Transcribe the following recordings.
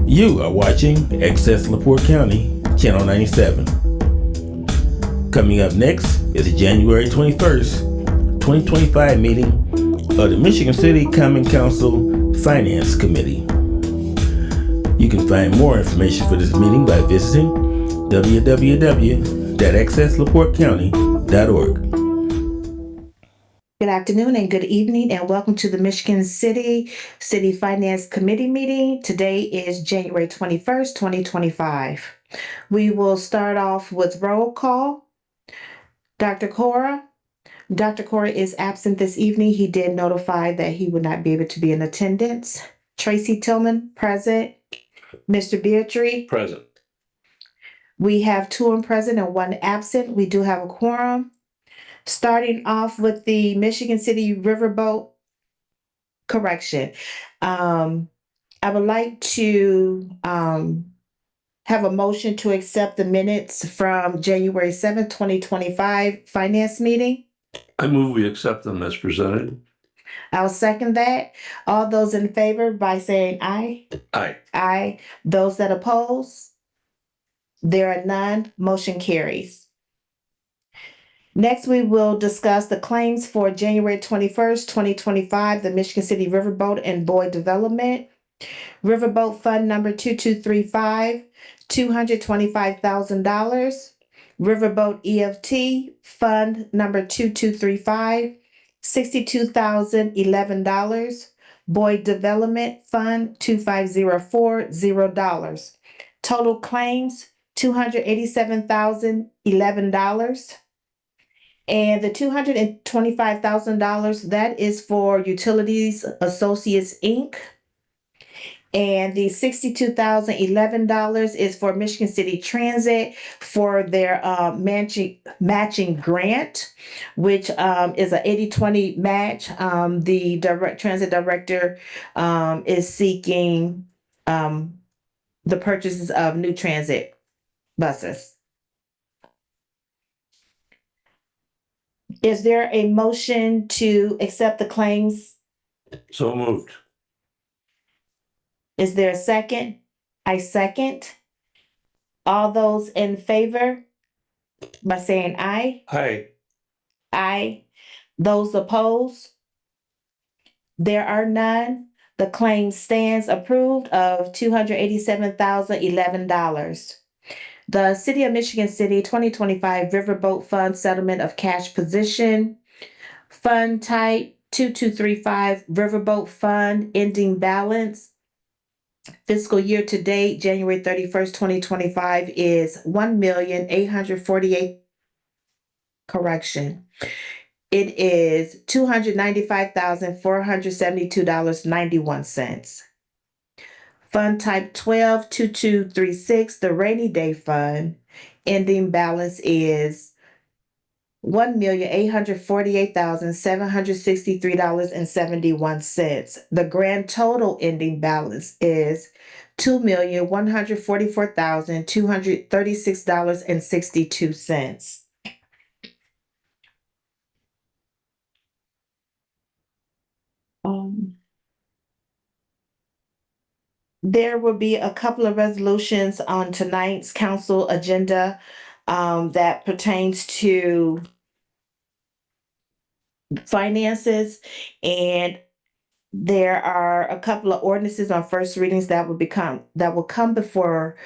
You are watching Access LaPorte County, Channel 97. Coming up next is the January 21st, 2025 meeting of the Michigan City Common Council Finance Committee. You can find more information for this meeting by visiting www.accesslaportecounty.org. Good afternoon and good evening, and welcome to the Michigan City Finance Committee meeting. Today is January 21st, 2025. We will start off with roll call. Dr. Cora. Dr. Cora is absent this evening. He did notify that he would not be able to be in attendance. Tracy Tillman, present. Mr. Beatrice. Present. We have 2 present and 1 absent. We do have a quorum. Starting off with the Michigan City Riverboat correction. I would like to have a motion to accept the minutes from January 7th, 2025 finance meeting. I move we accept them as presented. I'll second that. All those in favor by saying aye. Aye. Aye. Those that oppose? There are none. Motion carries. Next, we will discuss the claims for January 21st, 2025, the Michigan City Riverboat and Buoy Development. Riverboat Fund number 2235, $225,000. Riverboat EFT Fund number 2235, $62,011. Buoy Development Fund 2504, $0. Total claims $287,011. And the $225,000, that is for Utilities Associates, Inc. And the $62,011 is for Michigan City Transit for their matching grant, which is an 80-20 match. The transit director is seeking the purchases of new transit buses. Is there a motion to accept the claims? So moved. Is there a second? I second. All those in favor by saying aye. Aye. Aye. Those opposed? There are none. The claim stands approved of $287,011. The City of Michigan City 2025 Riverboat Fund Settlement of Cash Position. Fund type 2235 Riverboat Fund ending balance. Fiscal year to date, January 31st, 2025 is $1,848,000. Correction. It is $295,472.91. Fund type 122236, the Rainy Day Fund. Ending balance is $1,848,763.71. The grand total ending balance is $2,144,236.62. There will be a couple of resolutions on tonight's council agenda that pertains to finances, and there are a couple of ordinances on first readings that will come before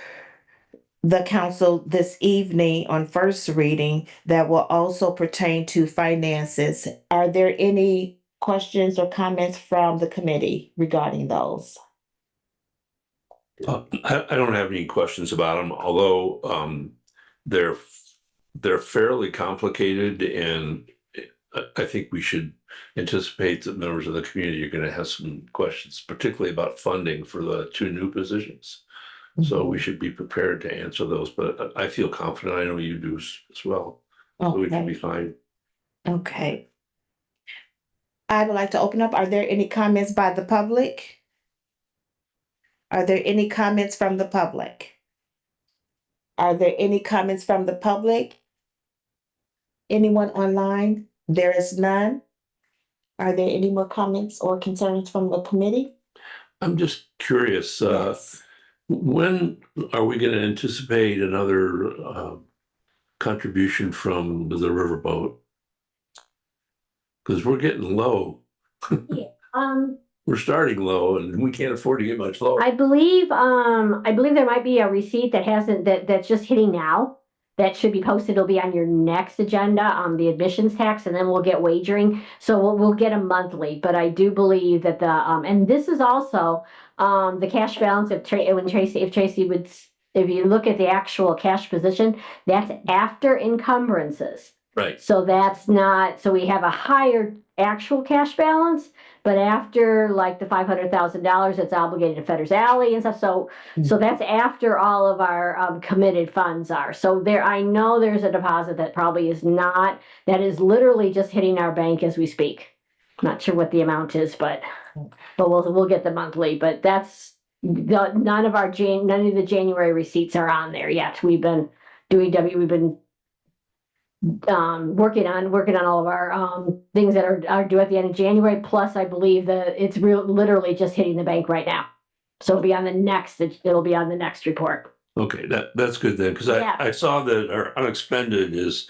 the council this evening on first reading that will also pertain to finances. Are there any questions or comments from the committee regarding those? I don't have any questions about them, although they're fairly complicated, and I think we should anticipate that members of the community are going to have some questions, particularly about funding for the 2 new positions. So we should be prepared to answer those, but I feel confident. I know you do as well. So we should be fine. Okay. I would like to open up. Are there any comments by the public? Are there any comments from the public? Are there any comments from the public? Anyone online? There is none. Are there any more comments or concerns from the committee? I'm just curious. Yes. When are we going to anticipate another contribution from the riverboat? Because we're getting low. We're starting low and we can't afford to get much lower. I believe there might be a receipt that hasn't, that's just hitting now. That should be posted. It'll be on your next agenda, the admissions tax, and then we'll get wagering. So we'll get a monthly, but I do believe that and this is also, the cash balance if Tracy would, if you look at the actual cash position, that's after encumbrances. Right. So that's not, so we have a higher actual cash balance, but after like the $500,000 that's obligated to Fetters Alley and stuff. So that's after all of our committed funds are. So there, I know there's a deposit that probably is not, that is literally just hitting our bank as we speak. Not sure what the amount is, but we'll get the monthly, but that's none of the January receipts are on there yet. We've been we've been working on all of our things that are due at the end of January. Plus, I believe that it's literally just hitting the bank right now. So it'll be on the next report. Okay, that's good then, because I saw that our unexpended is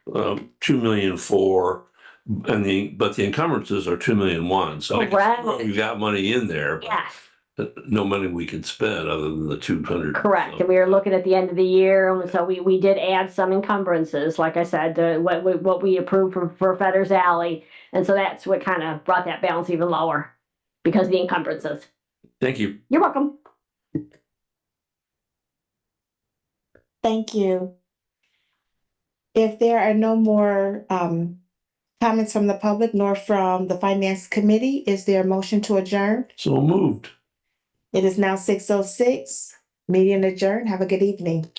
2,000,004, but the encumbrances are 2,000,001. So I guess we've got money in there. But Yes. no money we can spend other than the 200. Correct. And we were looking at the end of the year, and so we did add some encumbrances, like I said, what we approved for Fetters Alley. And so that's what kind of brought that balance even lower, because of the encumbrances. Thank you. You're welcome. Thank you. If there are no more comments from the public nor from the Finance Committee, is there a motion to adjourn? So moved. It is now 6:06. Meeting adjourned. Have a good evening.